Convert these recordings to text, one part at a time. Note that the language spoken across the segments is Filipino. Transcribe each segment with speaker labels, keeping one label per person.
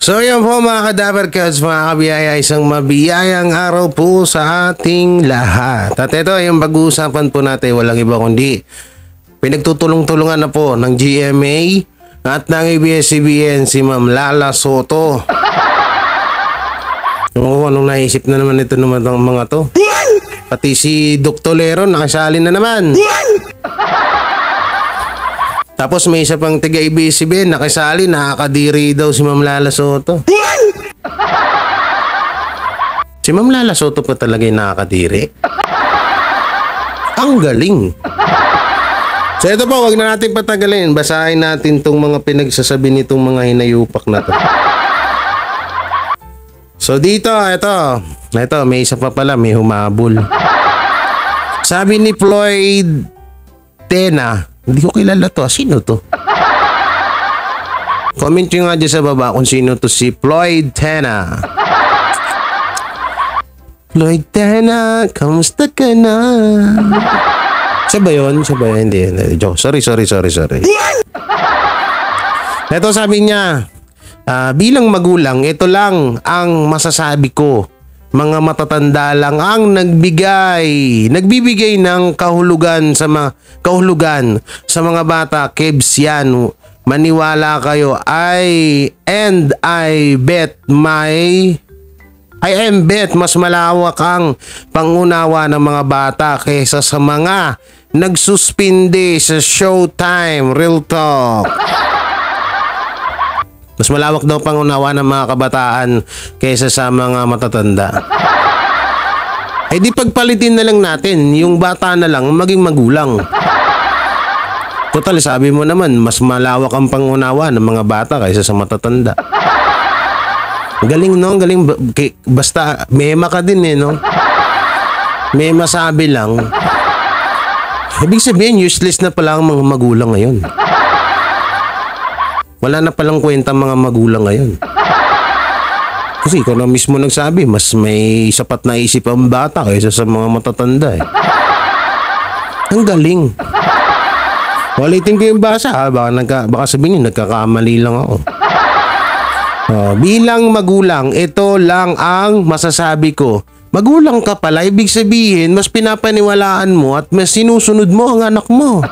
Speaker 1: So yan po mga ka-Dappercats, mga kabiyaya, isang mabiyayang araw po sa ating lahat. At ito yung pag-uusapan po natin, walang iba kundi pinagtutulong-tulungan na po ng GMA at ng ABS-CBN si Ma'am Lala Soto. Anong naisip na naman ito naman ng mga to? Pati si Dr. Lero nakasali na naman. Tapos may isa pang tiga ABS-CBN nakasali, nakakadiri daw si Ma'am Lala Soto. Si Ma'am Lala Soto pa talaga yung nakakadiri. Ang galing. So ito po, wag na natin patagalin. Basahin natin itong mga pinagsasabi nitong mga hinayupak na to. So dito, ito, may isa pa pala, may humabol. Sabi ni Floyd Tena, hindi ko kilala to. Sino to? Comment nyo nga dyan sa baba kung sino to si Floyd Tena. Floyd Tena, kamusta ka na? Siya ba yun? Hindi. Joke. Sorry. Ito sabi niya, bilang magulang, ito lang ang masasabi ko. Mga matatanda lang ang nagbibigay ng kahulugan sa mga bata. Kebs yan. Maniwala kayo. I am bet mas malawak ang pangunawa ng mga bata kaysa sa mga nagsuspinde sa Showtime. Real talk. Mas malawak daw pangunawa ng mga kabataan kaysa sa mga matatanda. Eh di pagpalitin na lang natin, yung bata na lang maging magulang. Total, sabi mo naman, mas malawak ang pangunawa ng mga bata kaysa sa matatanda. Galing no, galing. Basta mema ka din no. Mema sabi lang. Ibig sabihin, useless na pala ang mga magulang ngayon. Wala na palang kwenta mga magulang ngayon. Kasi ikaw na mismo nagsabi, mas may sapat na isip ang bata kaysa sa mga matatanda eh. Ang galing. Ulitin ko yung basa ha, baka sabihin nyo, nagkakamali lang ako. Bilang magulang, ito lang ang masasabi ko. Magulang ka pala, ibig sabihin, mas pinapaniwalaan mo at mas sinusunod mo ang anak mo.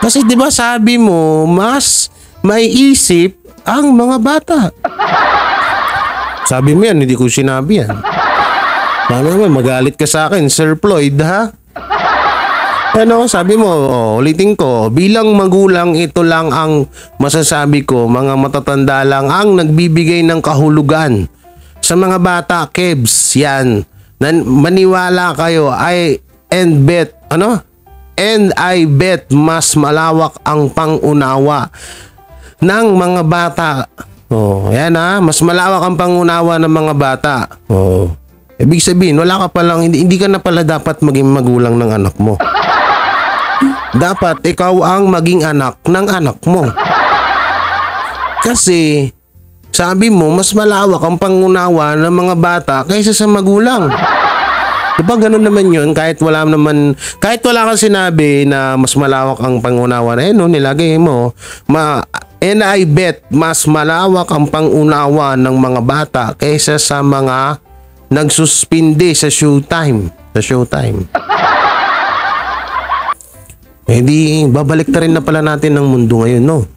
Speaker 1: Kasi 'di ba sabi mo, mas may isip ang mga bata. Sabi mo yan, hindi ko sinabi yan. Paano naman, magalit ka sa akin, Sir Floyd, ha? Ano, sabi mo, ulitin ko, bilang magulang, ito lang ang masasabi ko, mga matatanda lang ang nagbibigay ng kahulugan sa mga bata. Kebs, yan. Maniwala kayo, And I bet mas malawak ang pangunawa ng mga bata. Yan mas malawak ang pangunawa ng mga bata. Ibig sabihin, wala ka palang, hindi ka na pala dapat maging magulang ng anak mo. Dapat ikaw ang maging anak ng anak mo. Kasi, sabi mo, mas malawak ang pangunawa ng mga bata kaysa sa magulang. Diba ganun naman yun, kahit wala kang sinabi na mas malawak ang pangunawa na nilagay mo, and I bet mas malawak ang pangunawa ng mga bata kaysa sa mga nagsuspinde sa Showtime. Eh di, babalik rin na pala natin ng mundo ngayon, no?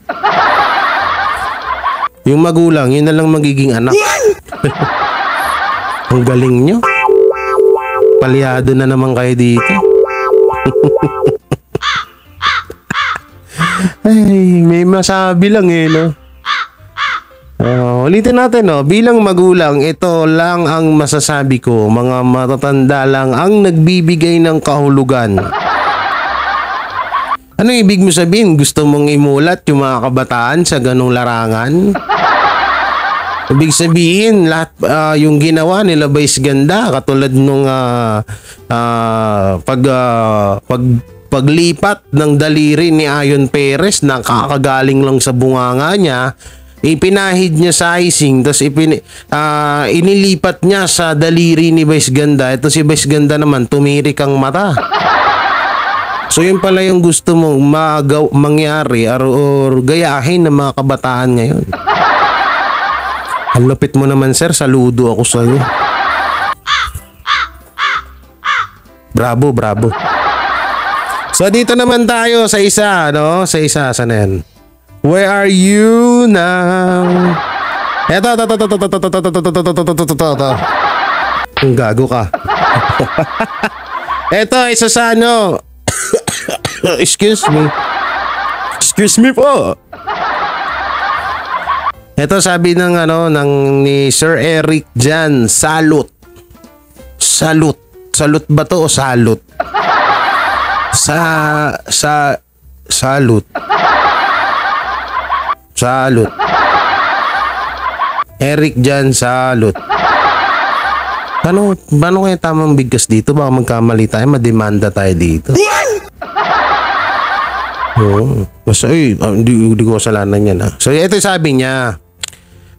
Speaker 1: Yung magulang, yun na lang magiging anak. Ang galing nyo. Palyado na naman kayo dito. Ay, may masabi lang no. Ulitin natin bilang magulang, ito lang ang masasabi ko, mga matatanda lang ang nagbibigay ng kahulugan. Ano ibig mo sabihin? Gusto mong imulat yung mga kabataan sa ganong larangan? Ibig sabihin, lahat yung ginawa nila Vice Ganda, katulad nung paglipat ng daliri ni Ayon Perez na kakagaling lang sa bunganga niya, ipinahid niya sa icing, tapos inilipat niya sa daliri ni Vice Ganda. Ito si Vice Ganda naman, tumirik ang mata. So yun pala yung gusto mong mangyari or gayahin ng mga kabataan ngayon. Ang lupit mo naman, sir. Saludo ako sa'yo. Bravo, bravo. So, dito naman tayo sa isa, no? Sa isa, saan na yan? Where are you now? Eto. Ang gago ka. Eto, isa sa ano. Excuse me. Excuse me po. Eto, sabi ng ni Sir Eric dyan, salute. Salute. Salute ba to o salute? Salute. Salute. Eric dyan, salute. Paano kaya tamang bigkas dito? Baka magkamali tayo, mademanda tayo dito. Basta, hindi ko kasalanan yan. So, ito sabi niya.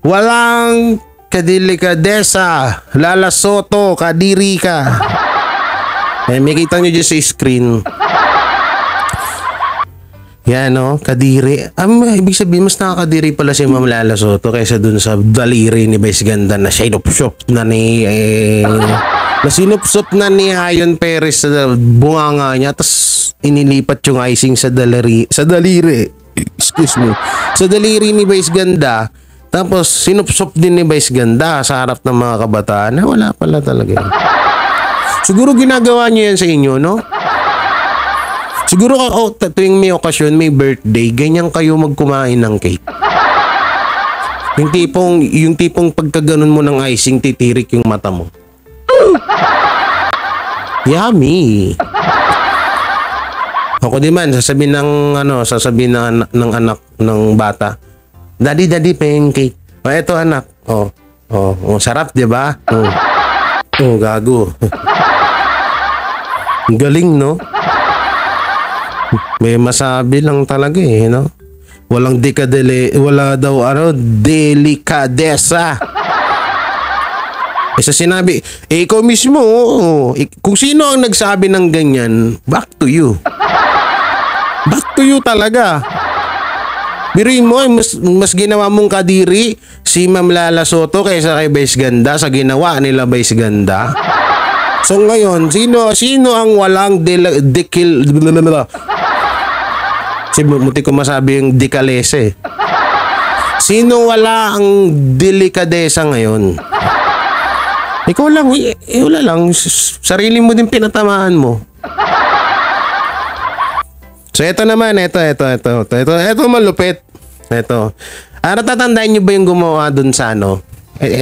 Speaker 1: Walang kadelikadesa, Lala Soto, kadiri ka. May kita nyo dyan sa screen. Yan, no? Kadiri. Ibig sabihin, mas nakakadiri pala si Ma'am Lala Soto kaysa dun sa daliri ni Vice Ganda na sinupsop na ni Hayon Perez sa bunganga niya, tapos inilipat yung icing sa daliri. Excuse me. Sa daliri ni Vice Ganda, tapos sinupsop din ni Vice Ganda sa harap ng mga kabataan na wala pala talaga. Siguro ginagawa niyo yan sa inyo, no? Siguro tuwing may okasyon, may birthday, ganyan kayo magkumain ng cake. Yung tipong pagkaganon mo ng icing, titirik yung mata mo. Yummy. Ako din man, sasabihin ng anak ng bata, Daddy, pancake. Eto anak. Sarap, di ba? Gago. Galing, no? May masabi lang talaga no? Wala daw delikadesa. Sa sinabi, ikaw mismo, kung sino ang nagsabi ng ganyan, back to you. Back to you talaga. Biruin mo, mas ginawa mong kadiri si Ma'am Lala Soto kaysa kay Vice Ganda sa ginawa nila Vice Ganda. So ngayon, sino ang walang muti ko masabi yung dekalese. Sino wala ang delikadesa ngayon? Ikaw lang, wala lang. Sarili mo din pinatamaan mo. So ito naman, ito malupit. Ito. Natatandaan niyo ba yung gumawa dun sa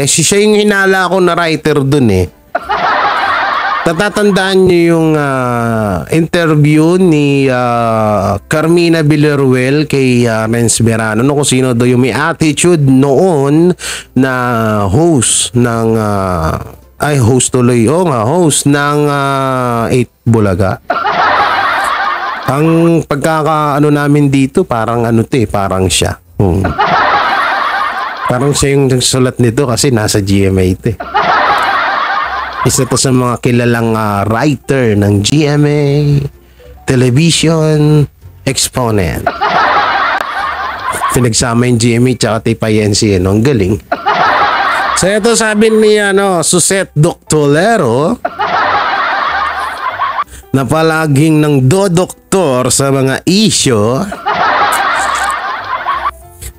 Speaker 1: siya yung hinala ko na writer dun Tatatandaan niyo yung interview ni Carmina Villarruel kay Renz Berano, kung sino daw yung may attitude noon na host ng host ng 8 Bulaga. Ang namin dito parang parang siya. Parang siya yung nagsulat nito kasi nasa GMA ito Isa to sa mga kilalang writer ng GMA Television Exponent. Pinagsama yung GMA tsaka TPNC, ang galing. So ito sabi ni Suset Doctolero na palaging ng dodoktor sa mga isyo.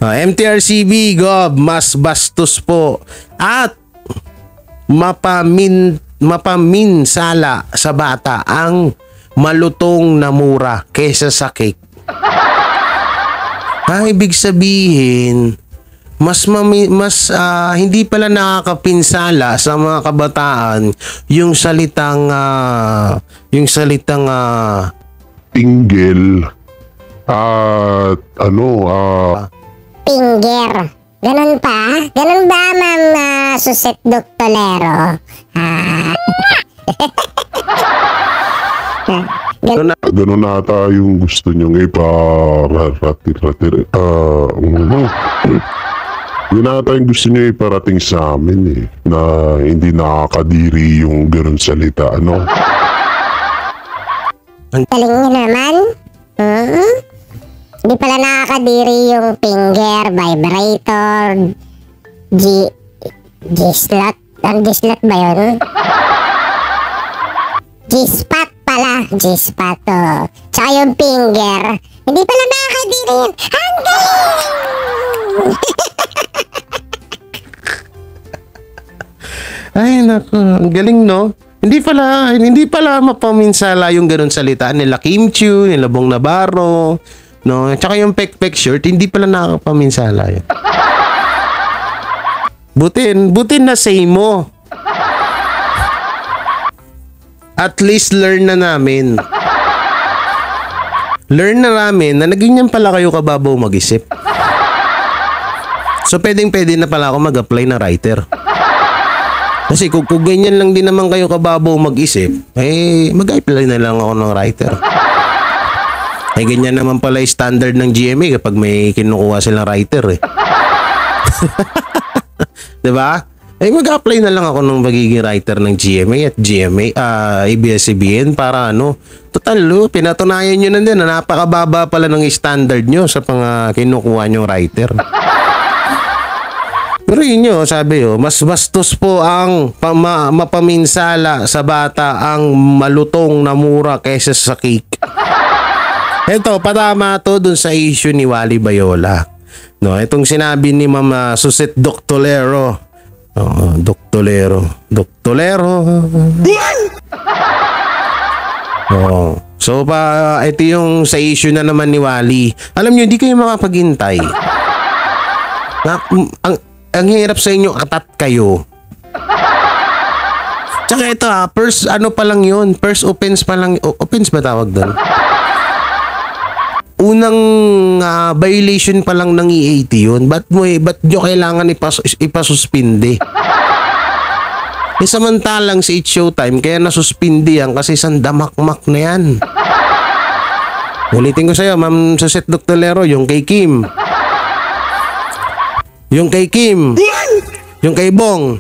Speaker 1: MTRCB Gov, mas bastos po at mapaminsala sa bata ang malutong na mura kaysa sa cake. Ibig sabihin, mas hindi pala nakakapinsala sa mga kabataan yung salitang
Speaker 2: tinggel at
Speaker 3: Pinger. Ganun pa? Ganun ba, Ma'am Suset Doctolero?
Speaker 2: Ganun nata yung gusto nyong iparating. Yun nata yung gusto nyo iparating sa amin na hindi nakakadiri yung ganun salita,
Speaker 3: Galing nyo naman. Hindi pala nakakadiri yung finger, vibrator, G-slot? Ang G-slot ba yun? G-spot pala. G-spot, oh. Tsaka yung finger. Hindi pala nakakadiri yun. Ang galing!
Speaker 1: Ay, naku. Ang galing, no? Hindi pala mapaminsala yung ganun salita nila Kim Chiu, nila Bong Navarro, no? Tsaka yung pek-pek shirt, hindi pala nakapaminsala yun. Butin na say mo. At least learn na namin. Learn na namin na naging yan pala kayo kababaw mag-isip. So pwede na pala ako mag-apply na writer. Kasi kung ganyan lang din naman kayo kababaw mag-isip, mag-apply na lang ako ng writer. Ganyan naman pala yung standard ng GMA kapag may kinukuha silang writer eh. Diba? Mag-apply na lang ako ng magiging writer ng GMA at ABS-CBN para total, pinatunayan nyo na din na napakababa pala ng standard nyo sa mga kinukuha nyong writer. Pero yun nyo, sabi mas bastos po ang mapaminsala sa bata ang malutong na mura kaysa sa cake. Ito, patama to dun sa issue ni Wally Bayola. No, itong sinabi ni Mama Suset Doctolero. Doctolero. So ito yung sa issue na naman ni Wally. Alam nyo, hindi kayo makapaghintay. Ang hirap sa inyo, katat kayo. Tsaka ito first pa lang yun. First offense pa lang. Offense ba tawag doon? Unang violation pa lang ng EAT yun. Ba't nyo kailangan ipasuspindi? Samantalang si It's Showtime, kaya nasuspindi yan kasi sandamakmak na yan. Ulitin ko sa'yo, Ma'am Suset Doctolero, yung kay Kim. Yung kay Kim. Yung kay Bong.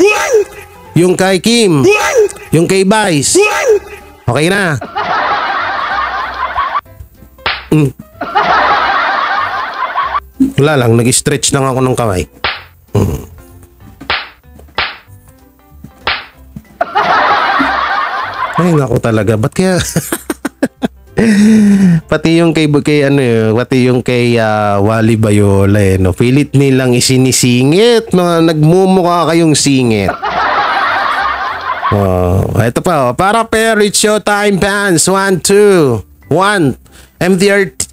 Speaker 1: Yung kay Kim. Yung kay Vice. Okay na. Wala lang, nag-stretch lang ako ng kamay. Ay, naku talaga. Ba't kaya... pati yung kay Wally Bayola pilit nilang isinisingit, mga nagmumukha kayong singit. Ito pa para pair It's Showtime fans 1, 2, 1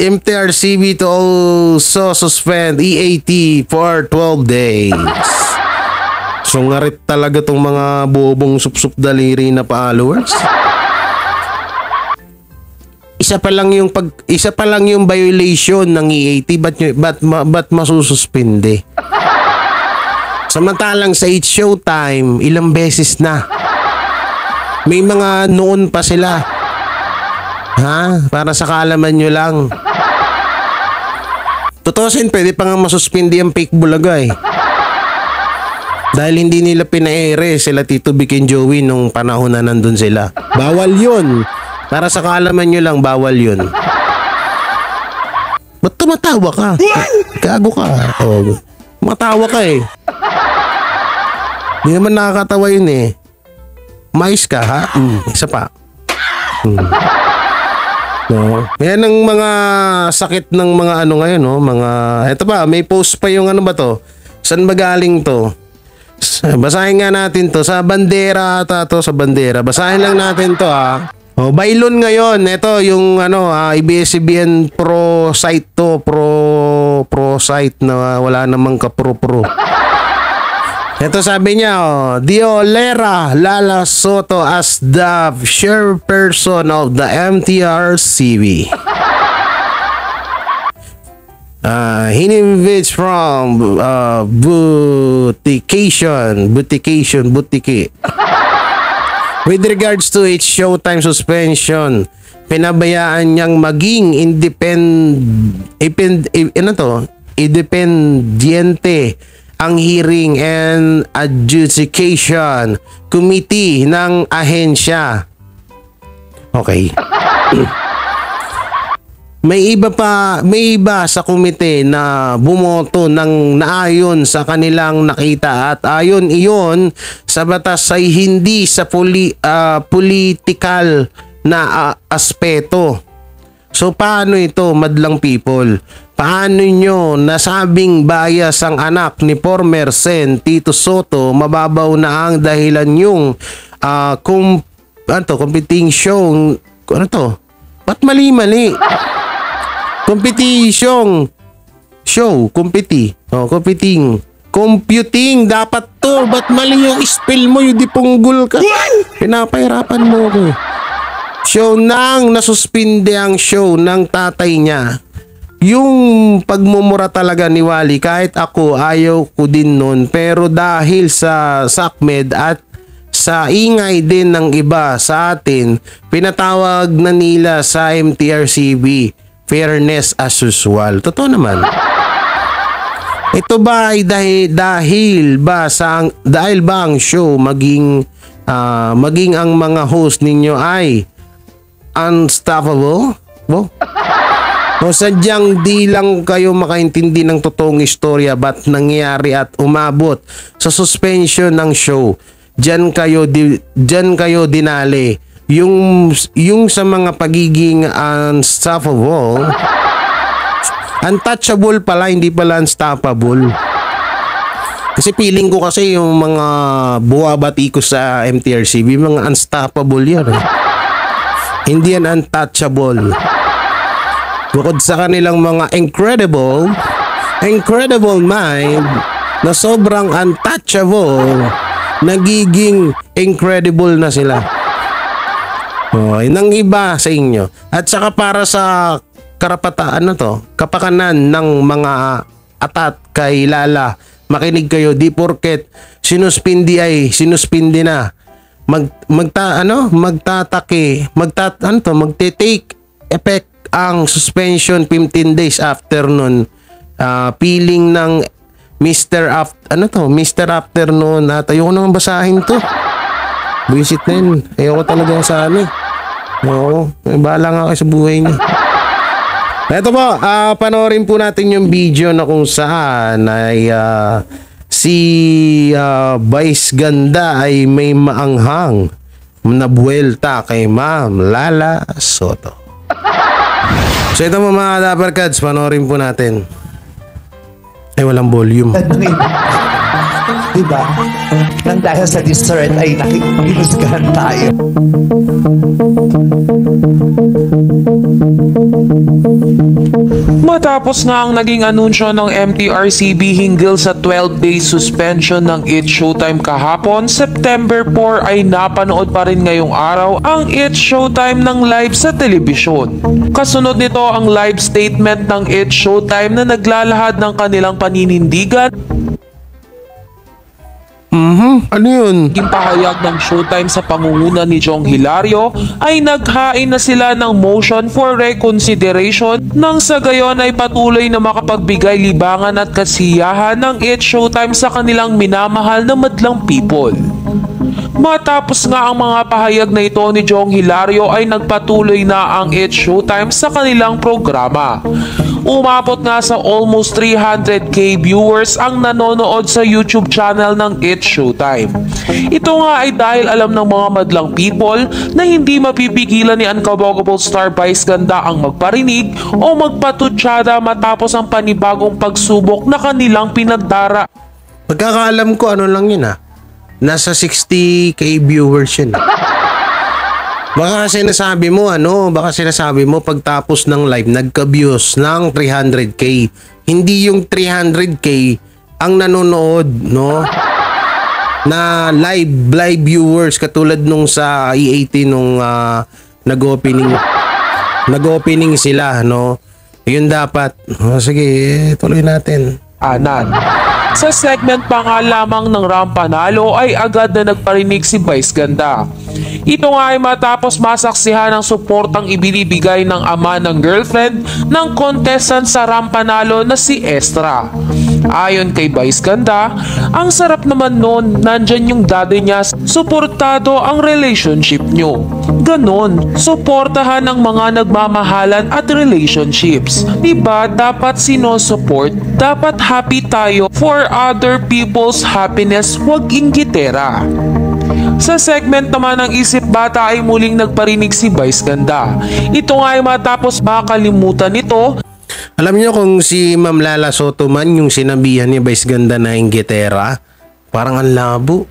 Speaker 1: MTRCB to also suspend EAT for 12 days. So ngarit talaga tong mga bobong sup-sup daliri na followers. Isa pa lang yung violation ng EAT, ba't masususpinde? Samantalang sa It's Showtime, ilang beses na. May mga noon pa sila. Para sa kaalaman nyo lang. Tutusin, pwede pa nga masuspindi ang fake bulaga eh. Dahil hindi nila pina-ere sila Tito Vic and Joey nung panahon na nandun sila. Bawal yun. Para sa kaalaman nyo lang, bawal yun. Ba't tumatawa ka? Gago ka. Matawa ka eh. Hindi naman nakakatawa yun eh. Mais ka ha? Isa pa. Yan ang mga sakit ng mga ngayon. Ito pa, may post pa yung ba to? Saan ba galing to? Basahin nga natin to. Sa bandera ata to, sa bandera. Basahin lang natin to Bailon ngayon, ito yung ABS-CBN Pro site to, pro site na wala namang ka-pro. Ito sabi niya, Diolera Lala Soto as the chairperson of the MTRCB. Hinimvits from Butiki. With regards to its Showtime suspension, pinabayaan niyang maging independiente ang hearing and adjudication committee ng ahensya. Okay. may iba sa komite na bumoto ng naayon sa kanilang nakita at ayon iyon sa batas ay hindi sa political na aspeto. So paano ito, madlang people? Paano nyo nasabing bias ang anak ni former Sen Tito Soto? Mababaw na ang dahilan yung competing show. Ano to? Ba't mali-mali? Competition show, computing dapat to. Ba't mali yung spell mo? Yung dipunggol ka. Pinapahirapan mo ko. Show nang nasuspinde ang show ng tatay niya. Yung pagmumura talaga ni Wally, kahit ako ayaw ko din nun, pero dahil sa SACMED at sa ingay din ng iba sa atin, pinatawag na nila sa MTRCB fairness as usual. Totoo naman. Ito ba ay dahil ba ang show maging ang mga host ninyo ay unstoppable? O sadyang di lang kayo makaintindi ng totoong istorya ba't nangyari at umabot sa suspension ng show? Diyan kayo dinali. Yung sa mga pagiging unstoppable, untouchable pala, hindi pala unstoppable. Kasi feeling ko kasi yung mga buwabati ko sa MTRCB, mga unstoppable yan. Hindi yan untouchable. Bukod sa kanilang mga incredible mind na sobrang untouchable, nagiging incredible na sila. Nang iba sa inyo. At saka para sa kapakanan ng mga atat kay Lala, makinig kayo, di porket sinuspindi na. Magte-take effect ang suspension 15 days after nun. Feeling ng Mr. Afternoon at ayoko naman basahin to. Buisit na yun. Ayoko talaga sa Oo, bahala nga kayo sa buhay niya. Ito po, panoorin po natin yung video na kung saan ay si Vice Ganda ay may maanghang na buwelta kay Ma'am Lala Soto. So ito po mga Dappercats, panoorin po natin. Ay, walang volume.
Speaker 4: Diba? Nang dahil sa dessert ay nakikinuskahan tayo.
Speaker 5: Matapos nga ang naging anunsyo ng MTRCB hinggil sa 12-day suspension ng It's Showtime kahapon, September 4 ay napanood pa rin ngayong araw ang It's Showtime ng live sa telebisyon. Kasunod nito ang live statement ng It's Showtime na naglalahad ng kanilang paninindigan.
Speaker 1: Ano yun?
Speaker 5: Naging pahayag ng Showtime sa pangunguna ni Jong Hilario ay naghain na sila ng motion for reconsideration nang sa gayon ay patuloy na makapagbigay libangan at kasiyahan ng It's Showtime sa kanilang minamahal na madlang people. Matapos nga ang mga pahayag na ito ni Jong Hilario ay nagpatuloy na ang It's Showtime sa kanilang programa. Umabot nga sa almost 300k viewers ang nanonood sa YouTube channel ng It's Showtime. Ito nga ay dahil alam ng mga madlang people na hindi mapipigilan ni Unkabogoble star Vice Ganda ang magparinig o magpatutsada matapos ang panibagong pagsubok na kanilang pinagdara.
Speaker 1: Pagkakaalam ko ano lang yun nasa 60k viewers yun. Baka sinasabi mo pagtapos ng live nagka-views ng 300k. Hindi yung 300k ang nanonood, no? Na live viewers katulad nung sa E80 nung nag-opening sila, no? Yun dapat. Sige, tuloy natin.
Speaker 5: Anan. Sa segment pa nga lamang ng Rampanalo ay agad na nagparinig si Vice Ganda. Ito nga ay matapos masaksihan ang suportang ibinibigay ng ama ng girlfriend ng contestant sa Rampanalo na si Estra. Ayon kay Vice Ganda, ang sarap naman nun, nandyan yung daddy niya, suportado ang relationship nyo. Ganon, suportahan ang mga nagmamahalan at relationships. Diba dapat sinusupport, dapat happy tayo for other people's happiness, wag inggitera. Sa segment naman ng Isip Bata ay muling nagparinig si Vice Ganda. Ito nga ay matapos makalimutan nito.
Speaker 1: Alam niyo kung si Ma'am Lala Soto man yung sinabihan ni Vice Ganda na inggitera, parang ang labo.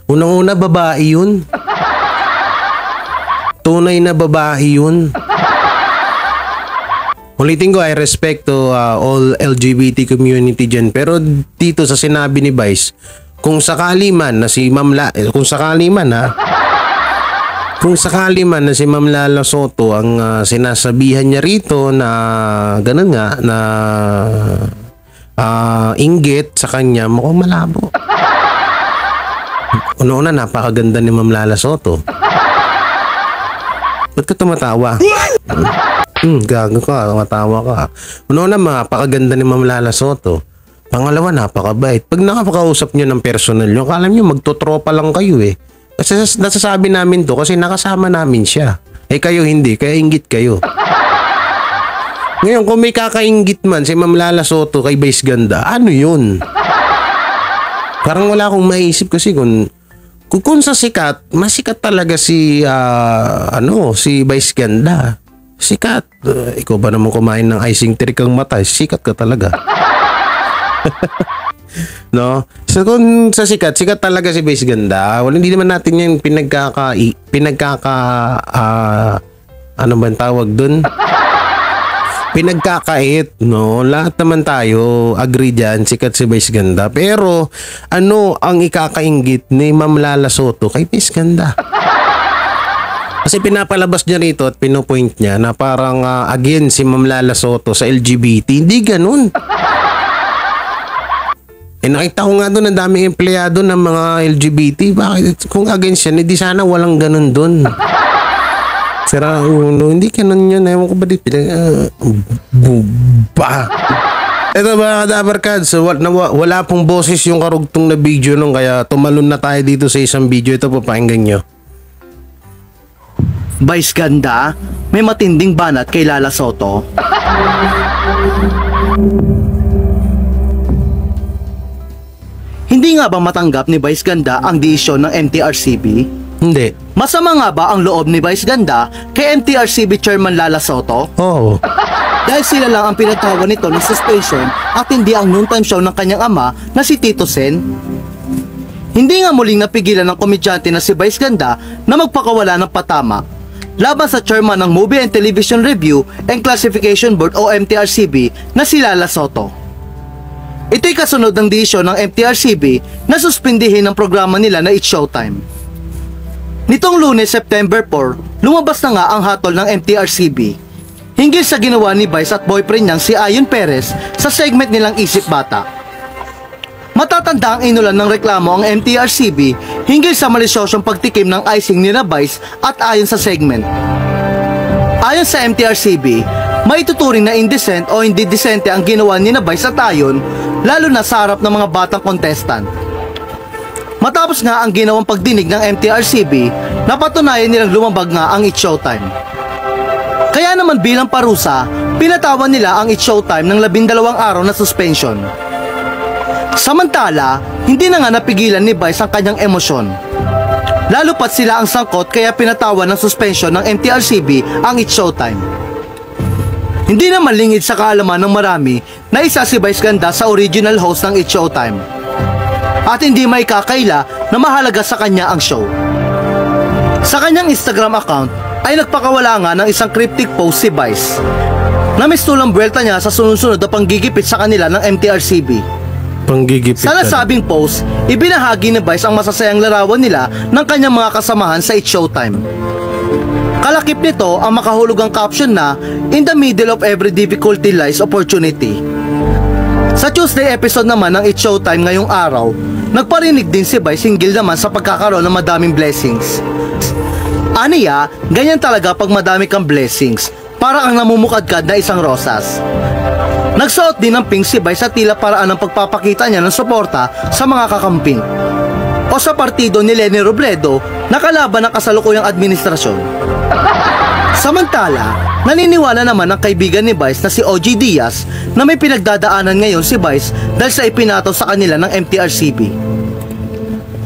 Speaker 1: Unang-una, babae yun. Tunay na babae yun. Ulitin ko, I respect to all LGBT community dyan. Pero dito sa sinabi ni Vice, kung sakali man na si Ma'am kung sakali man na si Ma'am Lala Soto ang sinasabihan niya rito na ganun nga na inggit sa kanya, mukhang malabo. Una-una, napakaganda ni Ma'am Lala Soto. Ba't ka tumatawa? Gago ka, matawa ka. Una-una, napakaganda ni Ma'am Lala Soto. Pangalawa, napakabait. Pag nakapakausap nyo ng personal nyo, akala nyo magtotropa lang kayo eh. Kasi nasasabi namin to kasi nakasama namin siya. Eh kayo hindi, kaya inggit kayo. Ngayon, kung may kakainggit man si Ma'am Lala Soto kay Vice Ganda, ano yun? Parang wala akong maisip kasi kung sa sikat, masikat talaga si Vice Ganda. Sikat. Ikaw ba naman kumain ng icing trick ang mata? Sikat ka talaga. No? So kung sa sikat talaga si Vice Ganda. Hindi naman natin yung ano ba tawag dun? Pinagkakait, no? Lahat naman tayo agree dyan, sikat si Vice Ganda. Pero ano ang ikakainggit ni Ma'am Lala Soto kay Vice Ganda? Kasi pinapalabas niya rito at pinopoint niya na parang again si Ma'am Lala Soto sa LGBT. Hindi ganun. Nakita ko nga doon ang daming empleyado ng mga LGBT. Bakit? Kung against yan, hindi sana walang ganun doon. Sira ulo, hindi ganun yun. Ewan ko ba dito? Buba. Ito mga kadabarkad, so wala pong boses yung karugtong na video nung kaya tumalon na tayo dito sa isang video. Ito po, pakinggan nyo.
Speaker 6: Vice Ganda, may matinding banat kay Lala Soto. Hindi nga ba matanggap ni Vice Ganda ang desisyon ng MTRCB?
Speaker 1: Hindi.
Speaker 6: Masama nga ba ang loob ni Vice Ganda kay MTRCB Chairman Lala Soto?
Speaker 1: Oo.
Speaker 6: Dahil sila lang ang pinatawa nito ng suspension at hindi ang noontime show ng kanyang ama na si Tito Sen. Hindi nga muling napigilan ng komedyante na si Vice Ganda na magpakawala ng patama laban sa chairman ng Movie and Television Review and Classification Board o MTRCB na si Lala Soto. Ito'y kasunod ng desisyon ng MTRCB na suspindihin ang programa nila na It's Showtime. Nitong Lunes, September 4, lumabas na nga ang hatol ng MTRCB hinggil sa ginawa ni Vice at boyfriend niyang si Ayon Perez sa segment nilang Isip Bata. Matatanda ang inulan ng reklamo ang MTRCB hinggil sa malisyosong pagtikim ng icing ni Vice at Ayon sa segment. Ayon sa MTRCB, maituturing na indecent o hindi decente ang ginawa ni Vice at Ayon, lalo na sa harap ng mga batang contestant. Matapos nga ang ginawang pagdinig ng MTRCB, napatunayan nilang lumabag nga ang It's Showtime. Kaya naman bilang parusa, pinatawan nila ang It's Showtime ng 12 araw na suspension. Samantala, hindi na nga napigilan ni Vice ang kanyang emosyon. Lalo pat sila ang sangkot kaya pinatawan ng suspension ng MTRCB ang It's Showtime. Hindi naman lingid sa kaalaman ng marami na isa si Vice Ganda sa original host ng It's Showtime. At hindi may kakaila na mahalaga sa kanya ang show. Sa kanyang Instagram account ay nagpakawala nga ng isang cryptic post si Vice na mistulang buwelta niya sa sunod-sunod na panggigipit sa kanila ng MTRCB.
Speaker 1: Panggigipit.
Speaker 6: Sa nasabing post, ibinahagi ni Vice ang masasayang larawan nila ng kanyang mga kasamahan sa It's Showtime. Kalakip nito ang makahulugang caption na "In the middle of every difficulty lies opportunity." Sa Tuesday episode naman ng It's Showtime ngayong araw, nagparinig din si Vice hinggil naman sa pagkakaroon ng madaming blessings. Aniya, ganyan talaga pag madami kang blessings, para kang namumukadkad na isang rosas. Nagsuot din ng pink si Vice sa tila paraan ng pagpapakita niya ng suporta sa mga kakamping o sa partido ni Leni Robredo na kalaban ng kasalukuyang administrasyon. Samantala, naniniwala naman ang kaibigan ni Vice na si OG Diaz na may pinagdadaanan ngayon si Vice dahil sa ipinato sa kanila ng MTRCB.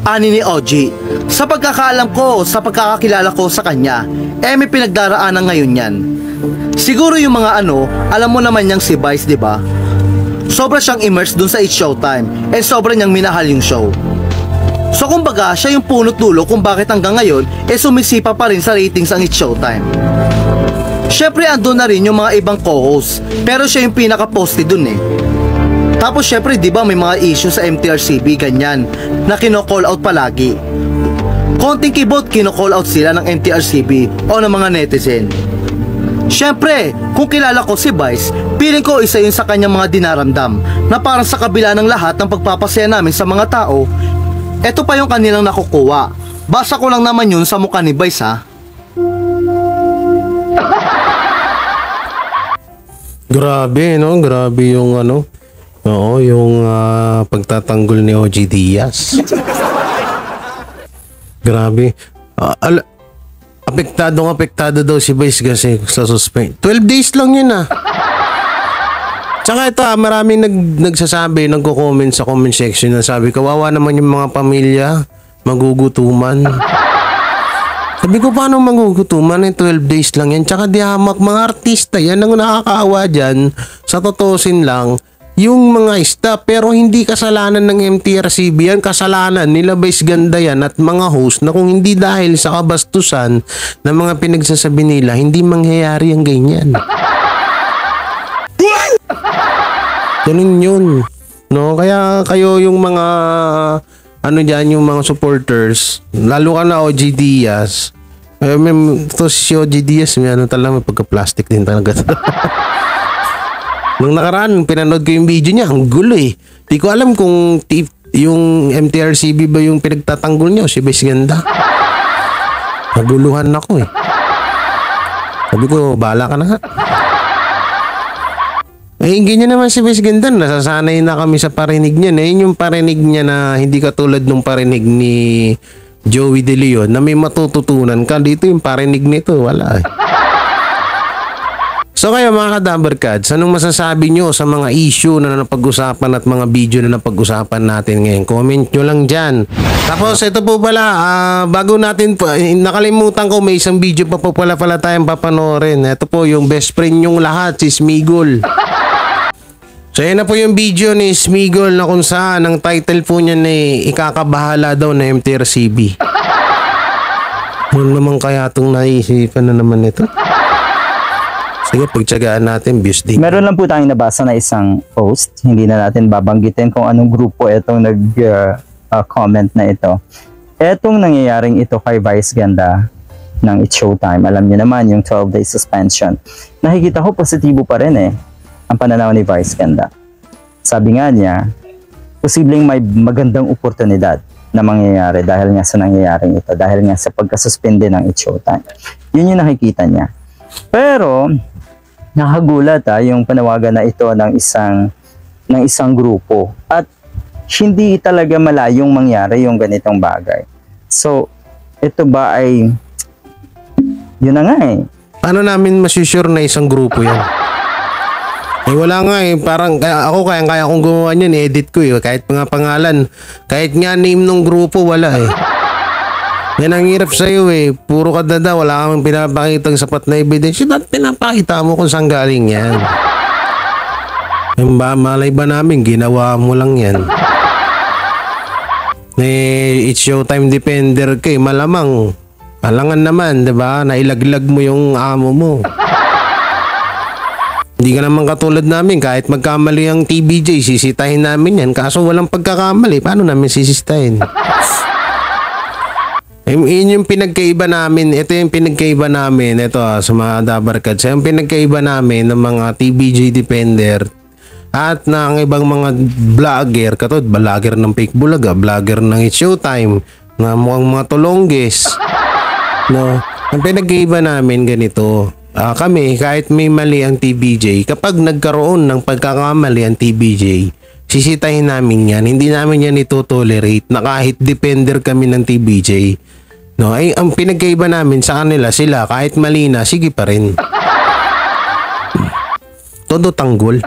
Speaker 6: Ani ni OG, sa pagkakaalam ko, sa pagkakakilala ko sa kanya, may pinagdaraanan ngayon yan. Siguro yung mga alam mo naman niyang si Vice, di ba? Sobra siyang immersed dun sa It's Showtime and sobra niyang minahal yung show. So kumbaga, siya yung punot dulo kung bakit hanggang ngayon sumisipa pa rin sa ratings ang It's Showtime. Syempre andun na rin yung mga ibang co-hosts, pero siya yung pinaka-posted dun eh. Tapos syempre di ba may mga issue sa MTRCB ganyan na kino-call out palagi. Konting kibot kino-call out sila ng MTRCB o ng mga netizen. Syempre, kung kilala ko si Vice, feeling ko isa yun sa kanyang mga dinaramdam na parang sa kabila ng lahat ng pagpapasaya namin sa mga tao, eto pa yung kanilang nakukuha. Basa ko lang naman yun sa mukha ni Vice ha.
Speaker 1: Grabe, no? Grabe yung Oo, yung pagtatanggol ni OG Diaz. Grabe. Apektado daw si Vice kasi sa suspend. 12 days lang yun Tsaka ito maraming nagsasabi, nagko-comment sa comment section na sabi, kawawa naman yung mga pamilya, magugutuman. Sabi ko, paano magugutuman? 12 days lang yan. Tsaka di hamak, mga artista yan, ang nakakaawa dyan, sa totosin lang, yung mga staff, pero hindi kasalanan ng MTRCB yan, kasalanan nila Vice Ganda yan at mga host na kung hindi dahil sa kabastusan ng mga pinagsasabi nila, hindi mangyayari ang ganyan. Ganun yun. No? Kaya kayo yung mga dyan, yung mga supporters, lalo ka na OG Diaz. Ito si OG Diaz, may talaga, may pagka-plastic din talaga. Nung nakaraan, pinanood ko yung video niya, ang gulo eh. Di ko alam kung yung MTRCB ba yung pinagtatanggol niya o si Vice Ganda. Naguluhan ako eh. Sabi ko, bahala ka na nga. Ganyan naman si Vice Ganda, nasasanay na kami sa parinig niya. Yun yung parinig niya na hindi katulad nung parinig ni Joey De Leon na may matututunan ka. Dito yung parinig nito, wala eh. So kayo mga ka-Dabbercats, anong masasabi nyo sa mga issue na napag-usapan at mga video na napag-usapan natin ngayon? Comment nyo lang dyan. Tapos ito po pala, bago natin po, nakalimutan ko may isang video pa po pala tayong papanoorin. Ito po yung best friend nyong lahat, si Smigol. So yan na po yung video ni Smigol na kung saan ang title po niya ni ikakabahala daw na MTRCB. Ano naman kaya itong naisipan na naman ito? Sige, pagtsagaan natin, views din.
Speaker 7: Meron lang po tayong nabasa na isang post. Hindi na natin babanggitin kung anong grupo itong nag-comment na ito. Etong nangyayaring ito kay Vice Ganda ng It's Showtime. Alam niyo naman yung 12-day suspension. Nakikita ko positibo pa rin ang pananaw ni Vice Ganda. Sabi nga niya, posibleng may magandang oportunidad na mangyayari dahil nga sa nangyayaring ito. Dahil nga sa pagkasuspende ng It's Showtime. Yun yung nakikita niya. Pero nakagulat yung panawagan na ito ng isang grupo at hindi talaga malayong mangyari yung ganitong bagay. So, ito ba ay yun na nga
Speaker 1: Paano namin masusure na isang grupo yan? Wala nga parang ako kaya kong gumawa niyan, edit ko kahit mga pangalan, kahit nga name ng grupo wala Yan ang hirap sa'yo puro ka dada, wala kang pinapakitang sapat na ebidensya. Dapat pinapakita mo kung saan galing yan. Malay ba namin, ginawa mo lang yan. It's Showtime Defender ka malamang. Alangan naman, diba? Nailaglag mo yung amo mo. Hindi ka naman katulad namin, kahit magkamali ang TBJ, sisitahin namin yan. Kaso walang pagkakamali, paano namin sisitahin? Yun yung pinagkaiba namin. Ito yung pinagkaiba namin. Ito sa mga Dabbercats. Yung pinagkaiba namin ng mga TBJ Defender at ng ibang mga vlogger. Katulad, vlogger ng fake bulaga, vlogger ng It's Showtime, na mukhang mga tulongges. No? Ang pinagkaiba namin ganito. Kami, kahit may mali ang TBJ, kapag nagkaroon ng pagkakamali ang TBJ, sisitahin namin yan. Hindi namin yan ito-tolerate na kahit defender kami ng TBJ. No, ay ang pinagkaiba namin sa kanila, sila kahit mali na, sige pa rin. Todo tanggol.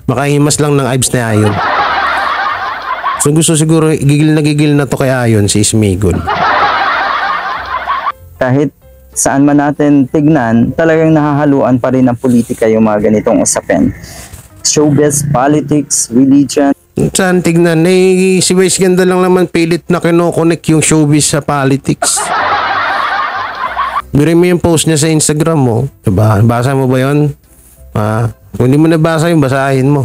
Speaker 1: Makahimas lang ng ibs na Ayon. So gusto siguro gigil na to kay Ayon si Smigol.
Speaker 7: Kahit saan man natin tignan, talagang nahahaluan pa rin ng politika yung mga ganitong usapin. Showbiz, politics, religion.
Speaker 1: Saan tignan? Si Vice Ganda lang naman pilit na kinokonek yung showbiz sa politics. Biro mo yung post niya sa Instagram mo. Diba? Basa mo ba yun? Kung hindi mo nabasa yun, basahin mo.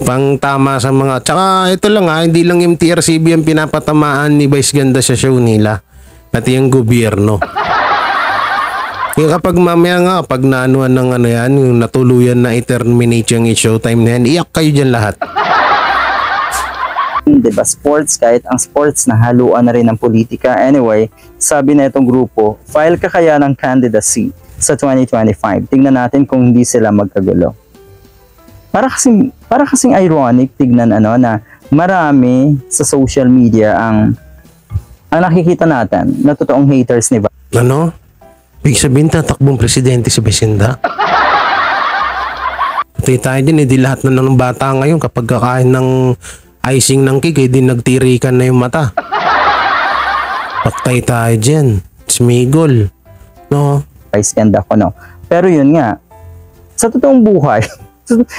Speaker 1: Pang tama sa mga... Tsaka ito lang hindi lang MTRCB ang pinapatamaan ni Vice Ganda sa show nila. Pati yung gobyerno. Yung kapag mamaya nga, pag naanuan ng yung natuluyan na i-terminate yung showtime na yan, iyak kayo dyan lahat.
Speaker 7: Diba, sports, kahit ang sports nahaluan na rin ng politika. Anyway, sabi na itong grupo, file ka kaya ng candidacy sa 2025. Tingnan natin kung hindi sila magkagulo. Para kasing ironic tignan na marami sa social media ang nakikita natin na totoong haters ni
Speaker 1: Ano? Ibig sabihin, tatakbong presidente si Besinda. Patay tayo din, di lahat na ng bata ngayon kapag kakain ng icing ng cake, di nagtirikan na yung mata. Patay tayo dyan. Smigol. No?
Speaker 7: Vice Ganda ko, no? Pero yun nga, sa totoong buhay,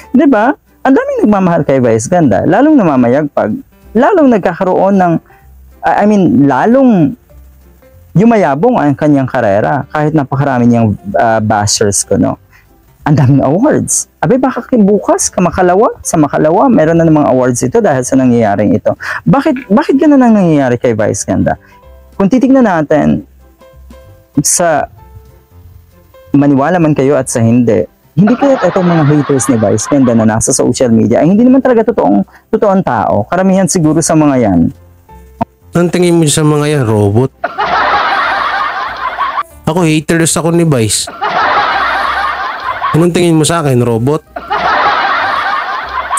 Speaker 7: di ba? Ang daming nagmamahal kay Vice Ganda, lalong namamayagpag, lalong nagkakaroon ng, lalong yumayabong ang kanyang karera kahit napakarami niyang bashers ko, no? Ang daming awards. Abe, baka bukas, sa makalawa, meron na namang awards ito dahil sa nangyayaring ito. Bakit ganun ang nangyayari kay Vice Ganda? Kung titignan natin, sa maniwala man kayo at sa hindi kaya't itong mga haters ni Vice Ganda na nasa social media ay hindi naman talaga totoong tao. Karamihan siguro sa mga yan.
Speaker 1: Ang tingin mo sa mga yan, robot? Ako, haters ako ni Vice. Anong tingin mo sa akin, robot?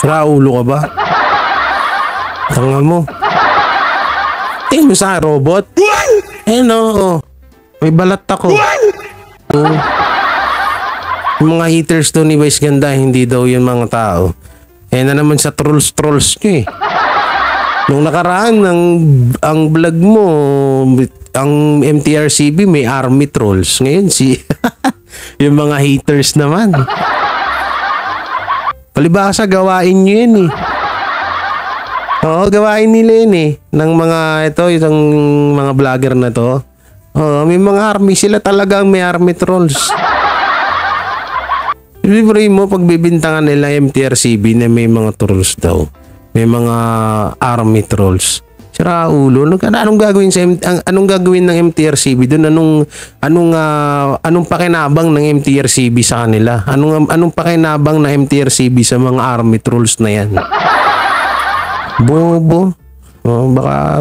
Speaker 1: Raulo ka ba? Tanga mo. Tingin mo sa akin, robot? No. May balat ako. Yung mga haters daw ni Vice Ganda, hindi daw yung mga tao. Na naman sa trolls nyo Nung nakaraan, ang vlog mo, ang MTRCB may army trolls. Ngayon yung mga haters naman. Palibhasa, gawain nyo yan Oo, gawain nila yun ng mga itong mga vlogger na to. May mga army sila talagang may army trolls. Libre mo pagbibintangan nila MTRCB na may mga trolls daw. May mga army trolls. Sira ulo. Anong gagawin anong gagawin ng MTRCB doon? Anong pakinabang ng MTRCB sa kanila? Anong pakinabang ng MTRCB sa mga army trolls na yan? Bobo.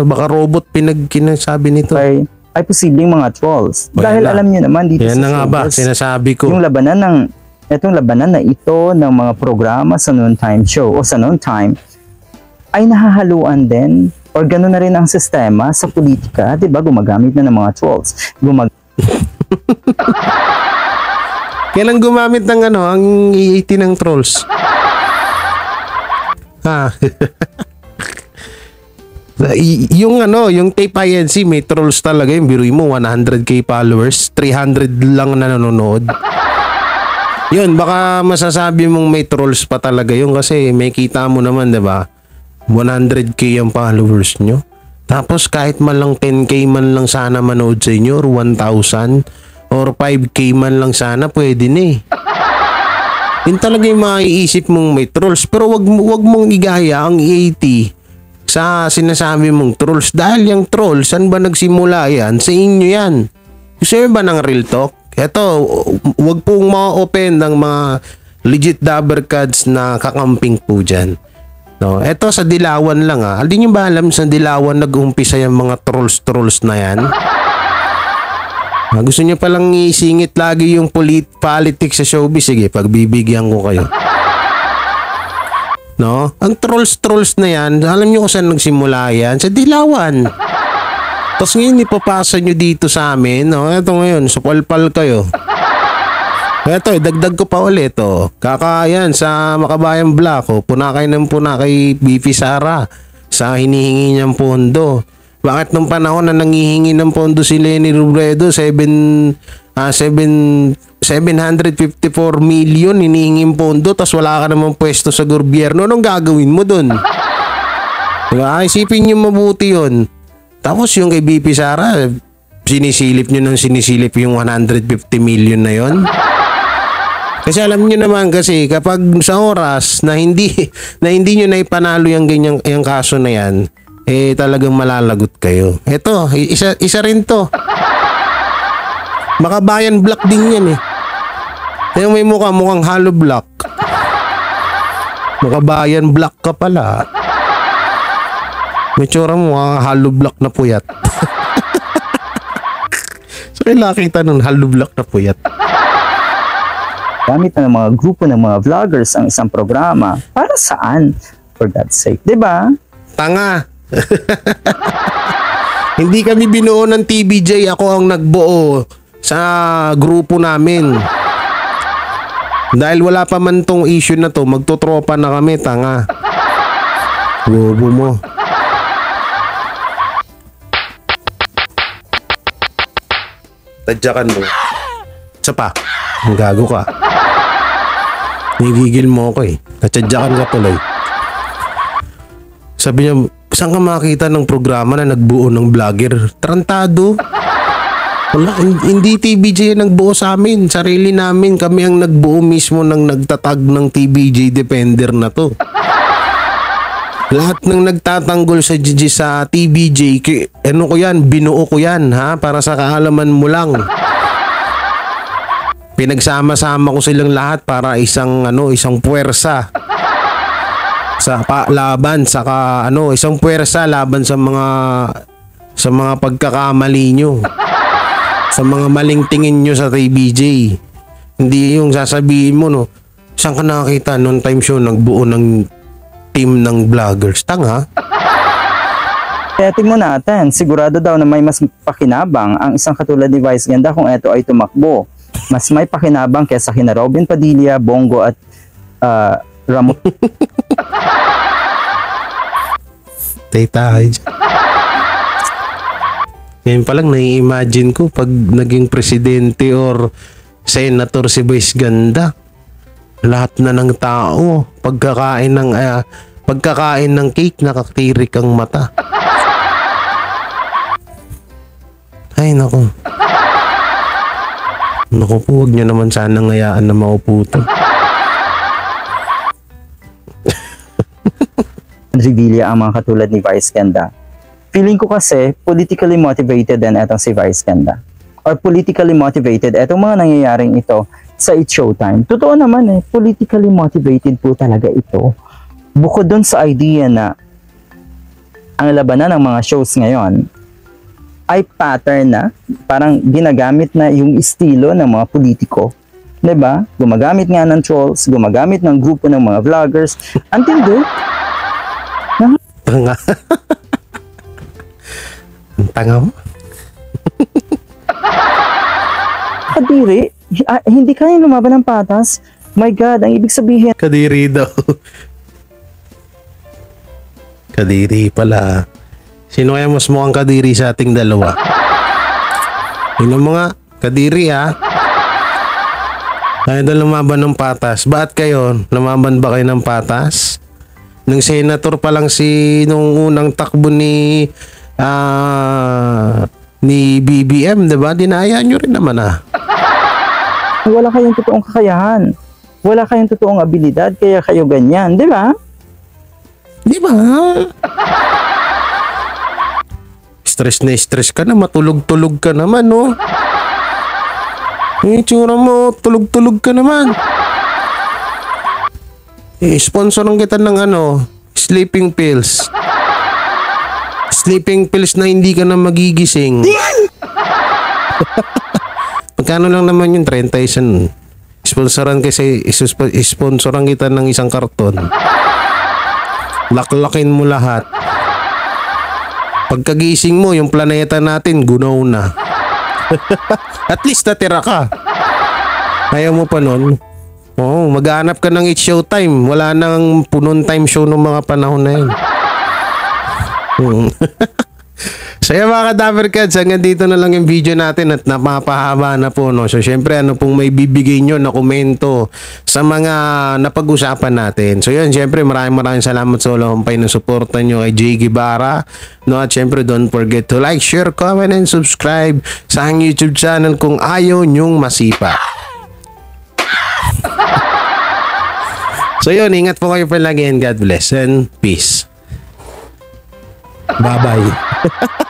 Speaker 1: Baka robot pinagkinasabi nito.
Speaker 7: Ay posibleng mga trolls. Dahil alam niyo naman dito
Speaker 1: yan na nga ba, sinasabi ko.
Speaker 7: Yung labanan na ito ng mga programa sa noontime show o sa noontime ay nahahaluan din or gano'n na rin ang sistema sa politika, di ba? Gumagamit na ng mga trolls.
Speaker 1: Kailan gumamit ng ang iiti ng trolls? Yung Tape INC, may trolls talaga yung biruin mo, 100k followers, 300 lang na nanonood. Yun, baka masasabi mong may trolls pa talaga yun kasi may kita mo naman, di ba? 100k ang followers nyo. Tapos kahit man lang 10k man lang sana manood sa inyo or 1,000 or 5k man lang sana pwede na Yun talaga yung maiisip mong may trolls. Pero wag mong igaya ang 80 sa sinasabi mong trolls. Dahil yung trolls, saan ba nagsimula yan? Sa inyo yan. Gusto ba ng real talk? Eto, wag pong ma-open ng mga legit dabbercads na kakamping po dyan. No, eto sa Dilawan lang Hindi nyo ba alam sa Dilawan nag-umpisa yung mga trolls na yan? Gusto niyo palang isingit lagi yung politics sa showbiz. Sige, pagbibigyan ko kayo. No? Ang trolls na yan, alam niyo kung saan nagsimula yan? Sa Dilawan. Tapos ngayon ipapasa nyo dito sa amin. No? Ito ngayon, supalpal kayo. Ito, dagdag ko pa ulit. Oh. Kakayan sa Makabayan Black. Oh. Punakay ng punakay BP Sara sa hinihingi niyang pondo. Bakit nung panahon na nangihingi ng pondo si Leni Robredo, 754 million hinihinging pondo, tas wala ka namang pwesto sa gobyerno, anong gagawin mo dun? Diba? Isipin nyo mabuti yun. Tapos yung kay BP Sara, sinisilip nyo yung 150 million na yon. Kasi alam nyo naman kasi kapag sa oras na hindi nyo na ipanalo yung ganyang yung kaso na yan, eh talagang malalagot kayo. Ito, isa rin to. Makabayan Black din yan eh. Yung may mukhang hollow block. Makabayan Black ka pala. May tsura mo, hollow block na puyat. So kailangan kita ng hollow block na puyat.
Speaker 7: Gamit ng mga grupo ng mga vloggers ang isang programa. Para saan? For God's sake. Diba?
Speaker 1: Tanga. Hindi kami binuo ng TBJ. Ako ang nagbuo sa grupo namin. Dahil wala pa man tong issue na to, magtutropa na kami. Tanga. Bobo mo. Tadyakan mo. Isa pa. Ang gago ka. Nigigil mo ako eh. Natsadyakan ka tuloy. Sabi niya, saan ka makita ng programa na nagbuo ng vlogger? Tarantado. Wala, hindi TBJ ang nagbuo sa amin. Sarili namin. Kami ang nagbuo mismo ng nagtatag ng TBJ Defender na to. Lahat ng nagtatanggol sa TBJ, ano ko yan? Binuo ko yan, ha? Para sa kaalaman mo lang. Pinagsama-sama ko silang lahat para isang puwersa sa laban isang puwersa laban sa mga pagkakamali nyo, sa mga maling tingin nyo sa TBJ. Hindi yung sasabihin mo, no, saan ka nakakita noon time show nagbuo ng team ng vloggers? Tanga.
Speaker 7: Kaya tingnan natin, sigurado daw na may mas pakinabang ang isang katulad ni Vice Ganda kung ito ay tumakbo. Mas may pakinabang kesa kina Robin Padilla, Bongo at Ramon.
Speaker 1: Tay. Ngayon pa lang nai-imagine ko pag naging presidente or senator si Vice Ganda. Lahat na ng tao pagkakain ng cake nakatirik ang mata. Ay nako. Naku po, huwag nyo naman sana ngayaan na maupo to.
Speaker 7: Revilla ang mga katulad ni Vice Ganda. Feeling ko kasi politically motivated din etong si Vice Ganda. Or politically motivated etong mga nangyayaring ito sa It's Showtime. Totoo naman politically motivated po talaga ito. Bukod dun sa idea na ang labanan ng mga shows ngayon ay pattern na, parang ginagamit na yung estilo ng mga politiko. Diba? Gumagamit nga ng trolls, gumagamit ng grupo ng mga vloggers. Antindi?
Speaker 1: Tanga. Ang tanga mo?
Speaker 7: Kadiri, hindi kaya lumaban ng patas. My God, ang ibig sabihin.
Speaker 1: Kadiri daw. Kadiri pala. Sino kaya mas mukhang kadiri sa ating dalawa? Yun ang mga kadiri ha. Kaya daw lumaban ng patas. Ba't kayo? Lumaban ba kayo ng patas? Nung senator pa lang nung unang takbo ni BBM, diba? Dinaya nyo rin naman
Speaker 7: Wala kayong totoong kakayahan. Wala kayong totoong abilidad, kaya kayo ganyan, di ba?
Speaker 1: Di ba? Stress na stress ka na, matulog-tulog ka naman, no? Yung itsura mo, tulog-tulog ka naman. Sponsoran kita ng sleeping pills. Sleeping pills na hindi ka na magigising. Magkano lang naman yung 31? Sponsoran kasi sponsoran kita ng isang karton. Laklakin mo lahat. Pagkagising mo, yung planeta natin gunaw na. At least natira ka. Ayaw mo pa nun? Oo, maghanap ka ng It's Showtime. Wala nang punong time show ng mga panahon na yun. So yun mga ka-Dappercats, hanggang dito na lang yung video natin at napapahaba na po, no? So syempre ano pong may bibigay nyo na komento sa mga napag-usapan natin. So yun, syempre maraming salamat sa walang humpay na suporta nyo kay Jay Guevara, no? At syempre don't forget to like, share, comment, and subscribe sa aking YouTube channel kung ayaw nyong masipa. So yun, ingat po kayo palagi and God bless and peace. Bye-bye.